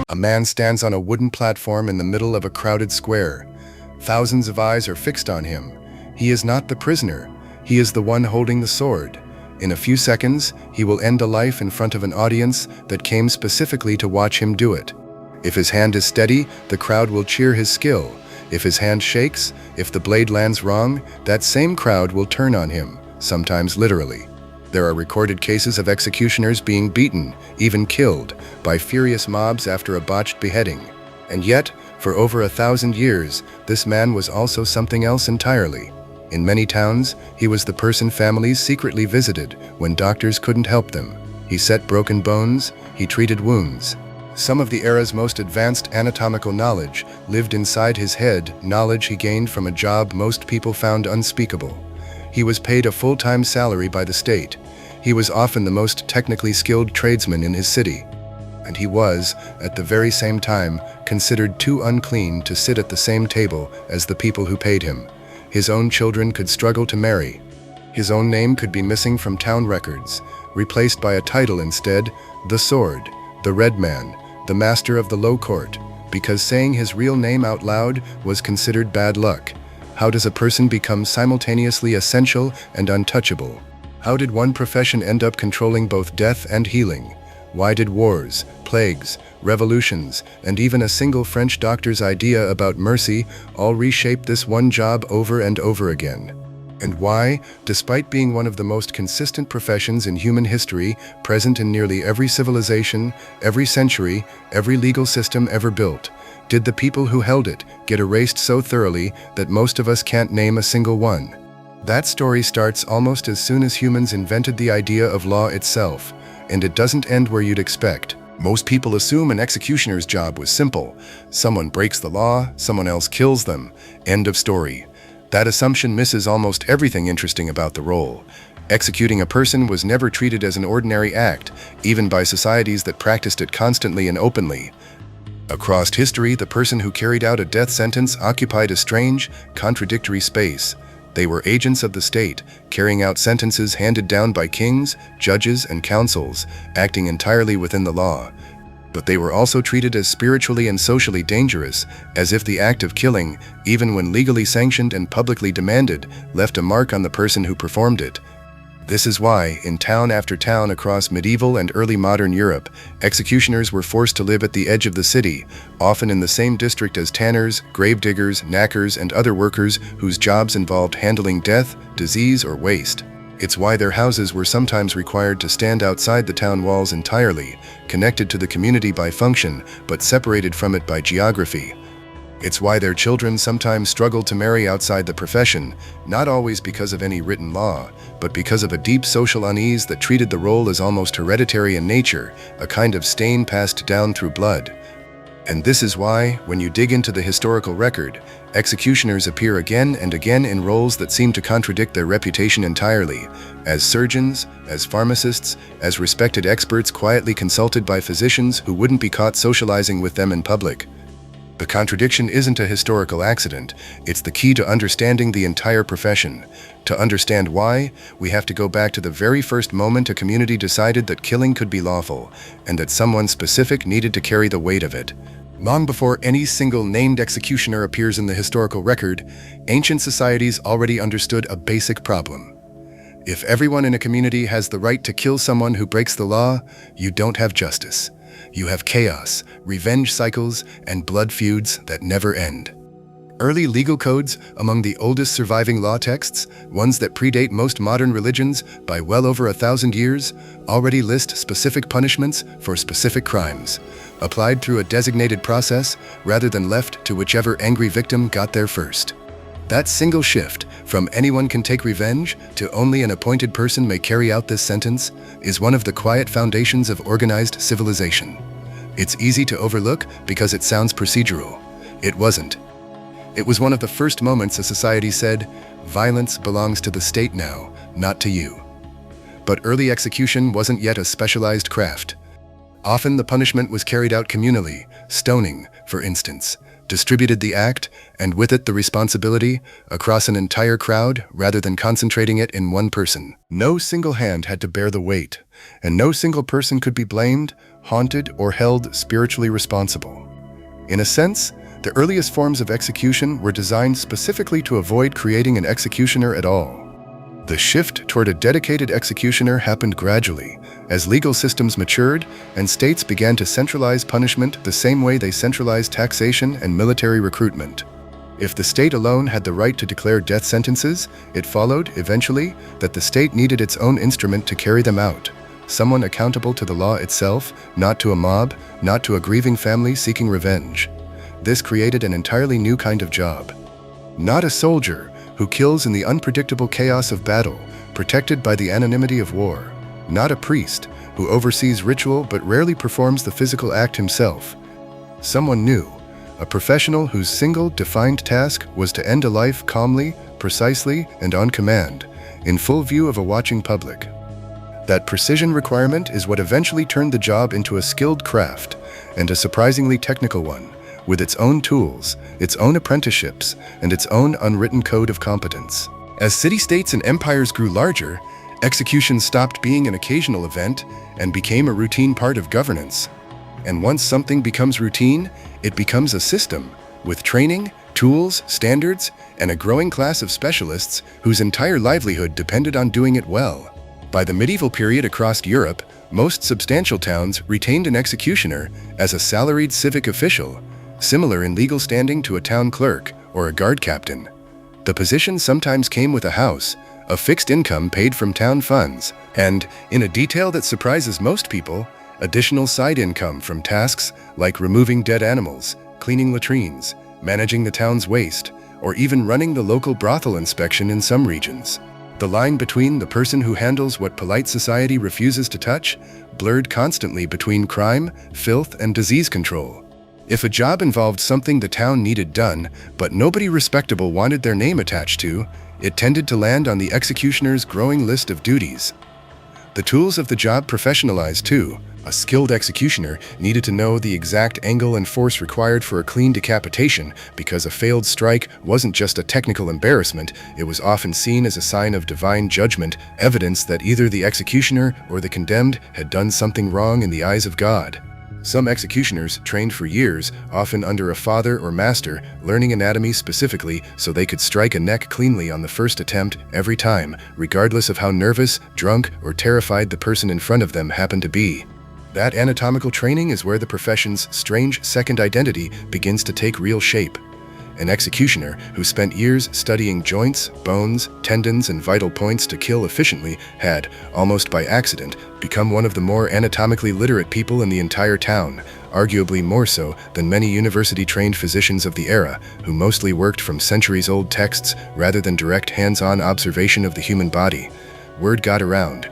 A man stands on a wooden platform in the middle of a crowded square. Thousands of eyes are fixed on him. He is not the prisoner. He is the one holding the sword. In a few seconds, he will end a life in front of an audience that came specifically to watch him do it. If his hand is steady, the crowd will cheer his skill. If his hand shakes, if the blade lands wrong, that same crowd will turn on him, sometimes literally. There are recorded cases of executioners being beaten, even killed, by furious mobs after a botched beheading. And yet, for over 1,000 years, this man was also something else entirely. In many towns, he was the person families secretly visited when doctors couldn't help them. He set broken bones, he treated wounds. Some of the era's most advanced anatomical knowledge lived inside his head, knowledge he gained from a job most people found unspeakable. He was paid a full-time salary by the state. He was often the most technically skilled tradesman in his city. And he was, at the very same time, considered too unclean to sit at the same table as the people who paid him. His own children could struggle to marry. His own name could be missing from town records, replaced by a title instead, the Sword, the Red Man, the Master of the Low Court, because saying his real name out loud was considered bad luck. How does a person become simultaneously essential and untouchable? How did one profession end up controlling both death and healing? Why did wars, plagues, revolutions, and even a single French doctor's idea about mercy all reshape this one job over and over again? And why, despite being one of the most consistent professions in human history, present in nearly every civilization, every century, every legal system ever built, did the people who held it get erased so thoroughly that most of us can't name a single one? That story starts almost as soon as humans invented the idea of law itself, and it doesn't end where you'd expect. Most people assume an executioner's job was simple. Someone breaks the law, someone else kills them. End of story. That assumption misses almost everything interesting about the role. Executing a person was never treated as an ordinary act, even by societies that practiced it constantly and openly. Across history, the person who carried out a death sentence occupied a strange, contradictory space. They were agents of the state, carrying out sentences handed down by kings, judges, and councils, acting entirely within the law. But they were also treated as spiritually and socially dangerous, as if the act of killing, even when legally sanctioned and publicly demanded, left a mark on the person who performed it. This is why, in town after town across medieval and early modern Europe, executioners were forced to live at the edge of the city, often in the same district as tanners, gravediggers, knackers, and other workers whose jobs involved handling death, disease, or waste. It's why their houses were sometimes required to stand outside the town walls entirely, connected to the community by function, but separated from it by geography. It's why their children sometimes struggled to marry outside the profession, not always because of any written law, but because of a deep social unease that treated the role as almost hereditary in nature, a kind of stain passed down through blood. And this is why, when you dig into the historical record, executioners appear again and again in roles that seem to contradict their reputation entirely, as surgeons, as pharmacists, as respected experts quietly consulted by physicians who wouldn't be caught socializing with them in public. The contradiction isn't a historical accident, it's the key to understanding the entire profession. To understand why, we have to go back to the very first moment a community decided that killing could be lawful, and that someone specific needed to carry the weight of it. Long before any single named executioner appears in the historical record, ancient societies already understood a basic problem. If everyone in a community has the right to kill someone who breaks the law, you don't have justice. You have chaos, revenge cycles, and blood feuds that never end. Early legal codes, among the oldest surviving law texts, ones that predate most modern religions by well over 1,000 years, already list specific punishments for specific crimes, applied through a designated process rather than left to whichever angry victim got there first. That single shift, from anyone can take revenge to only an appointed person may carry out this sentence, is one of the quiet foundations of organized civilization. It's easy to overlook because it sounds procedural. It wasn't. It was one of the first moments a society said, violence belongs to the state now, not to you. But early execution wasn't yet a specialized craft. Often the punishment was carried out communally, stoning, for instance, distributed the act, and with it the responsibility, across an entire crowd rather than concentrating it in one person. No single hand had to bear the weight, and no single person could be blamed, haunted, or held spiritually responsible. In a sense, the earliest forms of execution were designed specifically to avoid creating an executioner at all. The shift toward a dedicated executioner happened gradually, as legal systems matured and states began to centralize punishment the same way they centralized taxation and military recruitment. If the state alone had the right to declare death sentences, it followed, eventually, that the state needed its own instrument to carry them out, someone accountable to the law itself, not to a mob, not to a grieving family seeking revenge. This created an entirely new kind of job. Not a soldier, who kills in the unpredictable chaos of battle, protected by the anonymity of war. Not a priest, who oversees ritual but rarely performs the physical act himself. Someone new, a professional whose single, defined task was to end a life calmly, precisely, and on command, in full view of a watching public. That precision requirement is what eventually turned the job into a skilled craft, and a surprisingly technical one, with its own tools, its own apprenticeships, and its own unwritten code of competence. As city-states and empires grew larger, execution stopped being an occasional event and became a routine part of governance. And once something becomes routine, it becomes a system, with training, tools, standards, and a growing class of specialists whose entire livelihood depended on doing it well. By the medieval period across Europe, most substantial towns retained an executioner as a salaried civic official, similar in legal standing to a town clerk or a guard captain. The position sometimes came with a house, a fixed income paid from town funds, and, in a detail that surprises most people, additional side income from tasks like removing dead animals, cleaning latrines, managing the town's waste, or even running the local brothel inspection in some regions. The line between the person who handles what polite society refuses to touch blurred constantly between crime, filth, and disease control. If a job involved something the town needed done, but nobody respectable wanted their name attached to, it tended to land on the executioner's growing list of duties. The tools of the job professionalized too. A skilled executioner needed to know the exact angle and force required for a clean decapitation, because a failed strike wasn't just a technical embarrassment, it was often seen as a sign of divine judgment, evidence that either the executioner or the condemned had done something wrong in the eyes of God. Some executioners trained for years, often under a father or master, learning anatomy specifically so they could strike a neck cleanly on the first attempt every time, regardless of how nervous, drunk, or terrified the person in front of them happened to be. That anatomical training is where the profession's strange second identity begins to take real shape. An executioner who spent years studying joints, bones, tendons, and vital points to kill efficiently had, almost by accident, become one of the more anatomically literate people in the entire town, arguably more so than many university-trained physicians of the era, who mostly worked from centuries-old texts rather than direct hands-on observation of the human body. Word got around.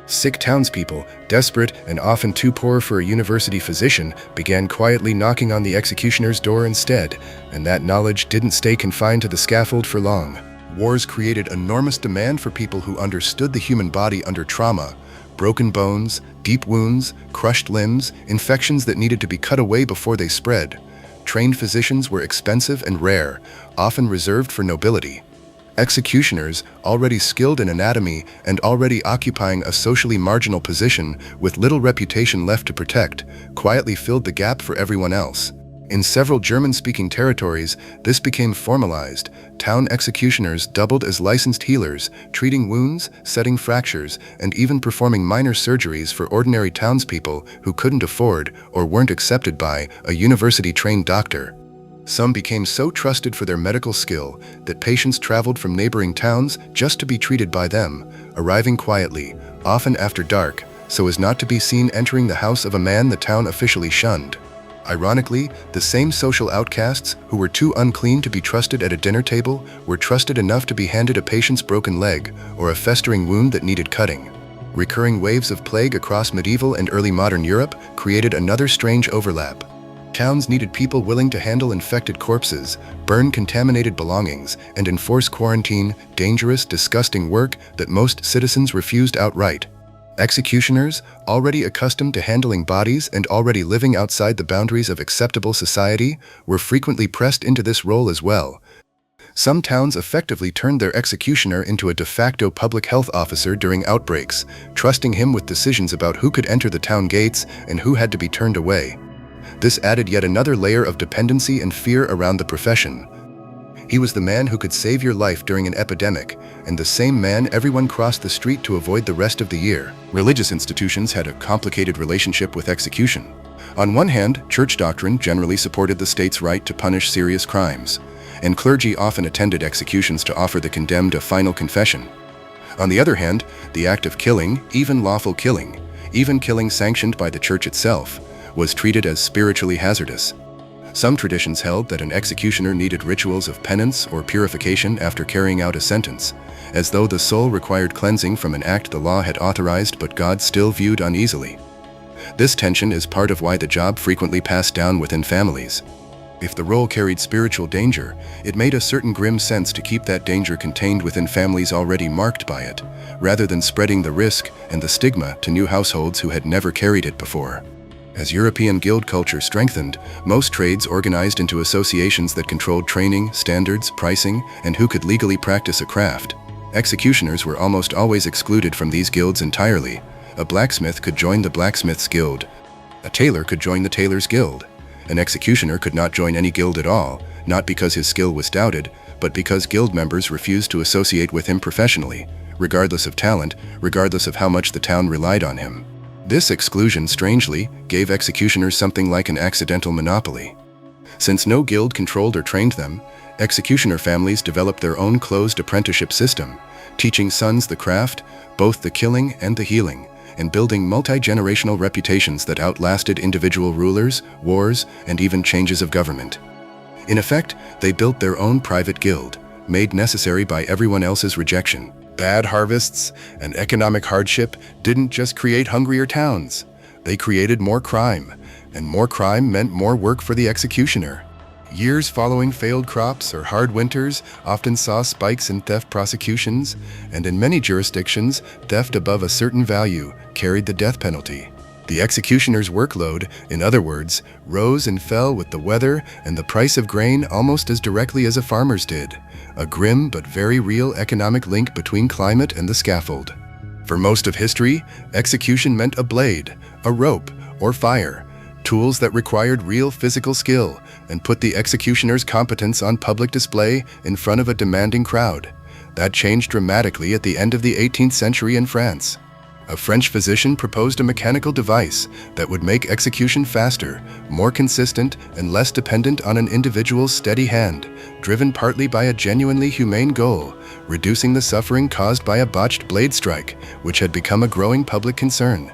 Sick townspeople, desperate and often too poor for a university physician, began quietly knocking on the executioner's door instead, and that knowledge didn't stay confined to the scaffold for long. Wars created enormous demand for people who understood the human body under trauma: broken bones, deep wounds, crushed limbs, infections that needed to be cut away before they spread. Trained physicians were expensive and rare, often reserved for nobility. Executioners, already skilled in anatomy and already occupying a socially marginal position with little reputation left to protect, quietly filled the gap for everyone else. In several German-speaking territories, this became formalized. Town executioners doubled as licensed healers, treating wounds, setting fractures, and even performing minor surgeries for ordinary townspeople who couldn't afford or weren't accepted by a university-trained doctor. Some became so trusted for their medical skill that patients traveled from neighboring towns just to be treated by them, arriving quietly, often after dark, so as not to be seen entering the house of a man the town officially shunned. Ironically, the same social outcasts who were too unclean to be trusted at a dinner table were trusted enough to be handed a patient's broken leg or a festering wound that needed cutting. Recurring waves of plague across medieval and early modern Europe created another strange overlap. Towns needed people willing to handle infected corpses, burn contaminated belongings, and enforce quarantine, dangerous, disgusting work that most citizens refused outright. Executioners, already accustomed to handling bodies and already living outside the boundaries of acceptable society, were frequently pressed into this role as well. Some towns effectively turned their executioner into a de facto public health officer during outbreaks, trusting him with decisions about who could enter the town gates and who had to be turned away. This added yet another layer of dependency and fear around the profession. He was the man who could save your life during an epidemic, and the same man everyone crossed the street to avoid the rest of the year. Religious institutions had a complicated relationship with execution. On one hand, church doctrine generally supported the state's right to punish serious crimes, and clergy often attended executions to offer the condemned a final confession. On the other hand, the act of killing, even lawful killing, even killing sanctioned by the church itself, was treated as spiritually hazardous. Some traditions held that an executioner needed rituals of penance or purification after carrying out a sentence, as though the soul required cleansing from an act the law had authorized but God still viewed uneasily. This tension is part of why the job frequently passed down within families. If the role carried spiritual danger, it made a certain grim sense to keep that danger contained within families already marked by it, rather than spreading the risk and the stigma to new households who had never carried it before. As European guild culture strengthened, most trades organized into associations that controlled training, standards, pricing, and who could legally practice a craft. Executioners were almost always excluded from these guilds entirely. A blacksmith could join the blacksmith's guild. A tailor could join the tailor's guild. An executioner could not join any guild at all, not because his skill was doubted, but because guild members refused to associate with him professionally, regardless of talent, regardless of how much the town relied on him. This exclusion, strangely, gave executioners something like an accidental monopoly. Since no guild controlled or trained them, executioner families developed their own closed apprenticeship system, teaching sons the craft, both the killing and the healing, and building multi-generational reputations that outlasted individual rulers, wars, and even changes of government. In effect, they built their own private guild, made necessary by everyone else's rejection. Bad harvests and economic hardship didn't just create hungrier towns. They created more crime, and more crime meant more work for the executioner. Years following failed crops or hard winters often saw spikes in theft prosecutions, and in many jurisdictions, theft above a certain value carried the death penalty. The executioner's workload, in other words, rose and fell with the weather and the price of grain almost as directly as a farmer's did, a grim but very real economic link between climate and the scaffold. For most of history, execution meant a blade, a rope, or fire, tools that required real physical skill and put the executioner's competence on public display in front of a demanding crowd. That changed dramatically at the end of the 18th century in France. A French physician proposed a mechanical device that would make execution faster, more consistent, and less dependent on an individual's steady hand, driven partly by a genuinely humane goal, reducing the suffering caused by a botched blade strike, which had become a growing public concern.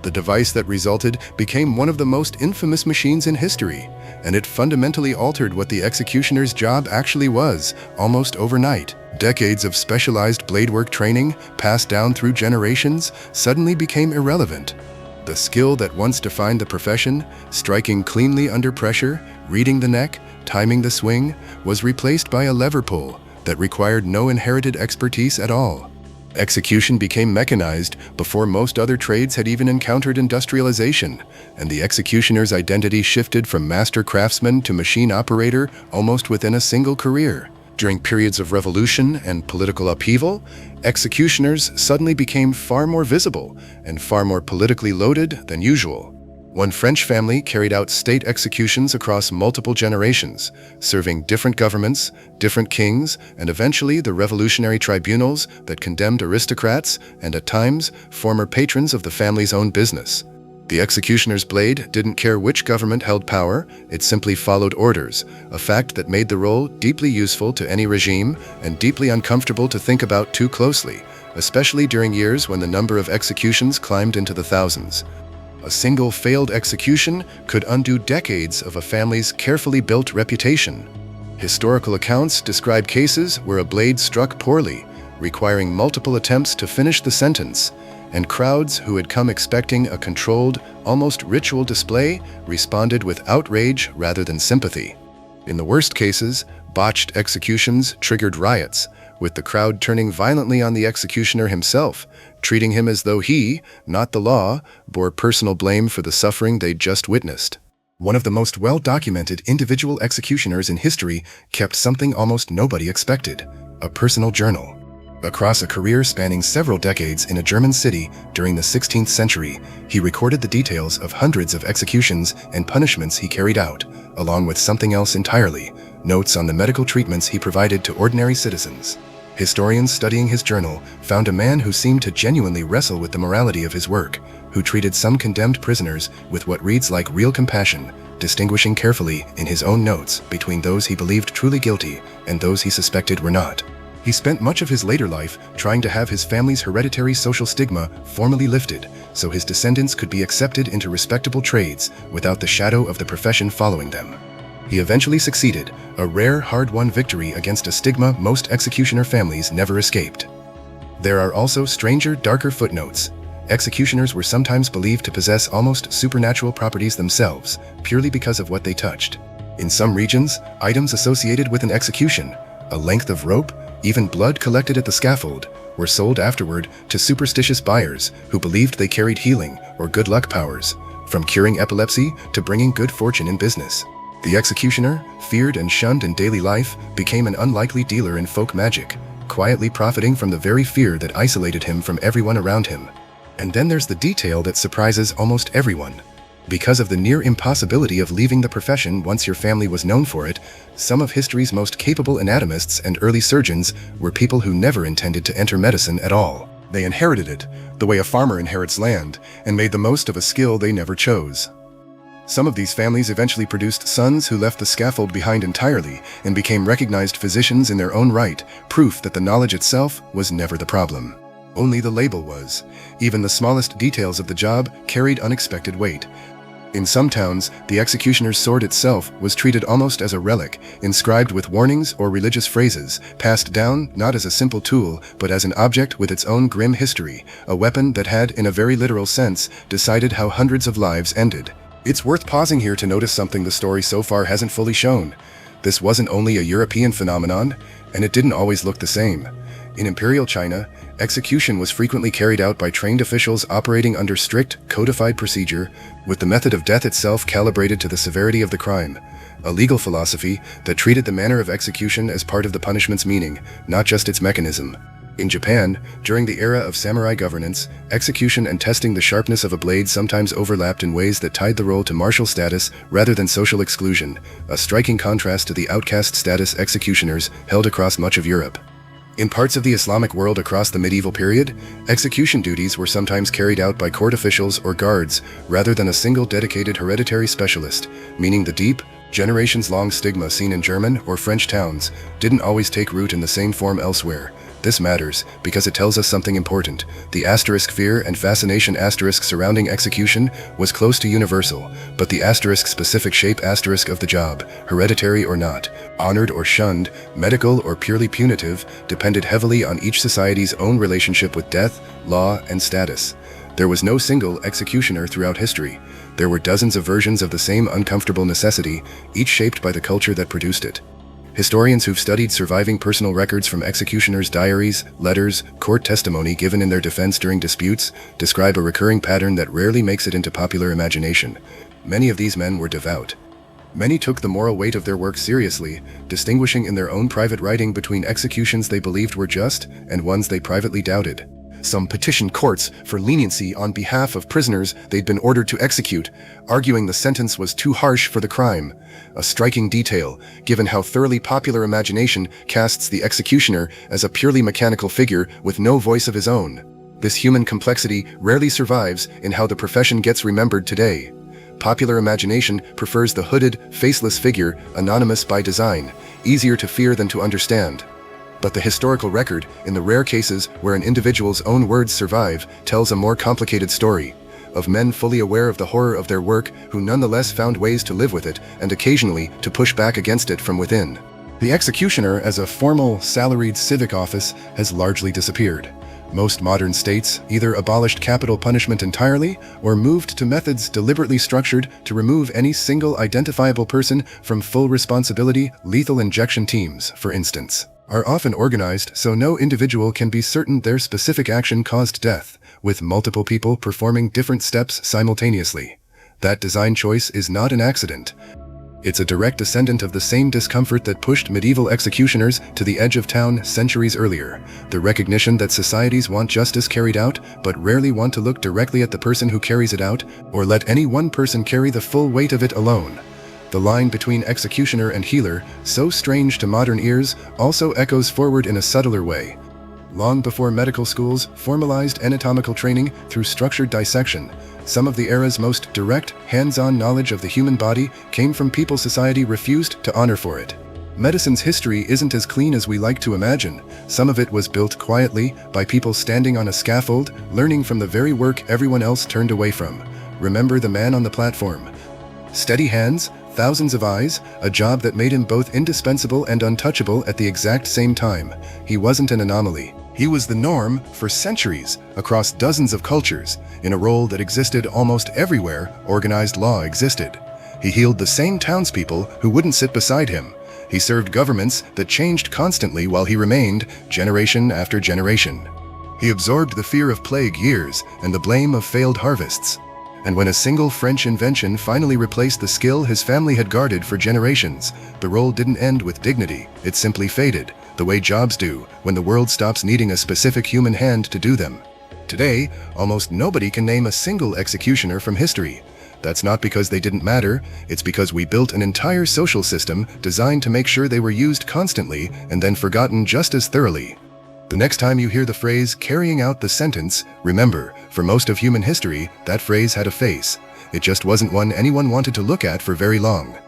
The device that resulted became one of the most infamous machines in history, and it fundamentally altered what the executioner's job actually was, almost overnight. Decades of specialized bladework training, passed down through generations, suddenly became irrelevant. The skill that once defined the profession, striking cleanly under pressure, reading the neck, timing the swing, was replaced by a lever pull that required no inherited expertise at all. Execution became mechanized before most other trades had even encountered industrialization, and the executioner's identity shifted from master craftsman to machine operator almost within a single career. During periods of revolution and political upheaval, executioners suddenly became far more visible and far more politically loaded than usual. One French family carried out state executions across multiple generations, serving different governments, different kings, and eventually the revolutionary tribunals that condemned aristocrats and, at times, former patrons of the family's own business. The executioner's blade didn't care which government held power, it simply followed orders, a fact that made the role deeply useful to any regime and deeply uncomfortable to think about too closely, especially during years when the number of executions climbed into the thousands. A single failed execution could undo decades of a family's carefully built reputation. Historical accounts describe cases where a blade struck poorly, requiring multiple attempts to finish the sentence, and crowds who had come expecting a controlled, almost ritual display responded with outrage rather than sympathy. In the worst cases, botched executions triggered riots, with the crowd turning violently on the executioner himself, treating him as though he, not the law, bore personal blame for the suffering they'd just witnessed. One of the most well-documented individual executioners in history kept something almost nobody expected: a personal journal. Across a career spanning several decades in a German city during the 16th century, he recorded the details of hundreds of executions and punishments he carried out, along with something else entirely: notes on the medical treatments he provided to ordinary citizens. Historians studying his journal found a man who seemed to genuinely wrestle with the morality of his work, who treated some condemned prisoners with what reads like real compassion, distinguishing carefully in his own notes between those he believed truly guilty and those he suspected were not. He spent much of his later life trying to have his family's hereditary social stigma formally lifted, so his descendants could be accepted into respectable trades without the shadow of the profession following them. He eventually succeeded, a rare, hard-won victory against a stigma most executioner families never escaped. There are also stranger, darker footnotes. Executioners were sometimes believed to possess almost supernatural properties themselves, purely because of what they touched. In some regions, items associated with an execution, a length of rope, even blood collected at the scaffold, were sold afterward to superstitious buyers who believed they carried healing or good luck powers, from curing epilepsy to bringing good fortune in business. The executioner, feared and shunned in daily life, became an unlikely dealer in folk magic, quietly profiting from the very fear that isolated him from everyone around him. And then there's the detail that surprises almost everyone. Because of the near impossibility of leaving the profession once your family was known for it, some of history's most capable anatomists and early surgeons were people who never intended to enter medicine at all. They inherited it, the way a farmer inherits land, and made the most of a skill they never chose. Some of these families eventually produced sons who left the scaffold behind entirely and became recognized physicians in their own right, proof that the knowledge itself was never the problem. Only the label was. Even the smallest details of the job carried unexpected weight. In some towns, the executioner's sword itself was treated almost as a relic, inscribed with warnings or religious phrases, passed down not as a simple tool, but as an object with its own grim history, a weapon that had, in a very literal sense, decided how hundreds of lives ended. It's worth pausing here to notice something the story so far hasn't fully shown. This wasn't only a European phenomenon, and it didn't always look the same. In Imperial China, execution was frequently carried out by trained officials operating under strict, codified procedure, with the method of death itself calibrated to the severity of the crime, a legal philosophy that treated the manner of execution as part of the punishment's meaning, not just its mechanism. In Japan, during the era of samurai governance, execution and testing the sharpness of a blade sometimes overlapped in ways that tied the role to martial status rather than social exclusion, a striking contrast to the outcast status executioners held across much of Europe. In parts of the Islamic world across the medieval period, execution duties were sometimes carried out by court officials or guards rather than a single dedicated hereditary specialist, meaning the deep, generations-long stigma seen in German or French towns didn't always take root in the same form elsewhere. This matters because it tells us something important. The asterisk fear and fascination asterisk surrounding execution was close to universal, but the asterisk specific shape asterisk of the job, hereditary or not, honored or shunned, medical or purely punitive, depended heavily on each society's own relationship with death, law, and status. There was no single executioner throughout history. There were dozens of versions of the same uncomfortable necessity, each shaped by the culture that produced it. Historians who've studied surviving personal records from executioners' diaries, letters, court testimony given in their defense during disputes, describe a recurring pattern that rarely makes it into popular imagination. Many of these men were devout. Many took the moral weight of their work seriously, distinguishing in their own private writing between executions they believed were just and ones they privately doubted. Some petitioned courts for leniency on behalf of prisoners they'd been ordered to execute, arguing the sentence was too harsh for the crime. A striking detail, given how thoroughly popular imagination casts the executioner as a purely mechanical figure with no voice of his own. This human complexity rarely survives in how the profession gets remembered today. Popular imagination prefers the hooded, faceless figure, anonymous by design, easier to fear than to understand. But the historical record, in the rare cases where an individual's own words survive, tells a more complicated story, of men fully aware of the horror of their work who nonetheless found ways to live with it and occasionally to push back against it from within. The executioner as a formal, salaried civic office has largely disappeared. Most modern states either abolished capital punishment entirely or moved to methods deliberately structured to remove any single identifiable person from full responsibility lethal injection teams, for instance. are often organized so no individual can be certain their specific action caused death, with multiple people performing different steps simultaneously. That design choice is not an accident. It's a direct descendant of the same discomfort that pushed medieval executioners to the edge of town centuries earlier, the recognition that societies want justice carried out, but rarely want to look directly at the person who carries it out, or let any one person carry the full weight of it alone. The line between executioner and healer, so strange to modern ears, also echoes forward in a subtler way. Long before medical schools formalized anatomical training through structured dissection, some of the era's most direct, hands-on knowledge of the human body came from people society refused to honor for it. Medicine's history isn't as clean as we like to imagine. Some of it was built quietly, by people standing on a scaffold, learning from the very work everyone else turned away from. Remember the man on the platform. Steady hands, thousands of eyes, a job that made him both indispensable and untouchable at the exact same time. He wasn't an anomaly. He was the norm for centuries, across dozens of cultures. In a role that existed almost everywhere organized law existed. He healed the same townspeople who wouldn't sit beside him. He served governments that changed constantly while he remained, generation after generation. He absorbed the fear of plague years and the blame of failed harvests. And when a single French invention finally replaced the skill his family had guarded for generations, the role didn't end with dignity, it simply faded, the way jobs do when the world stops needing a specific human hand to do them. Today, almost nobody can name a single executioner from history. That's not because they didn't matter, it's because we built an entire social system designed to make sure they were used constantly and then forgotten just as thoroughly. The next time you hear the phrase carrying out the sentence, remember, for most of human history, that phrase had a face. It just wasn't one anyone wanted to look at for very long.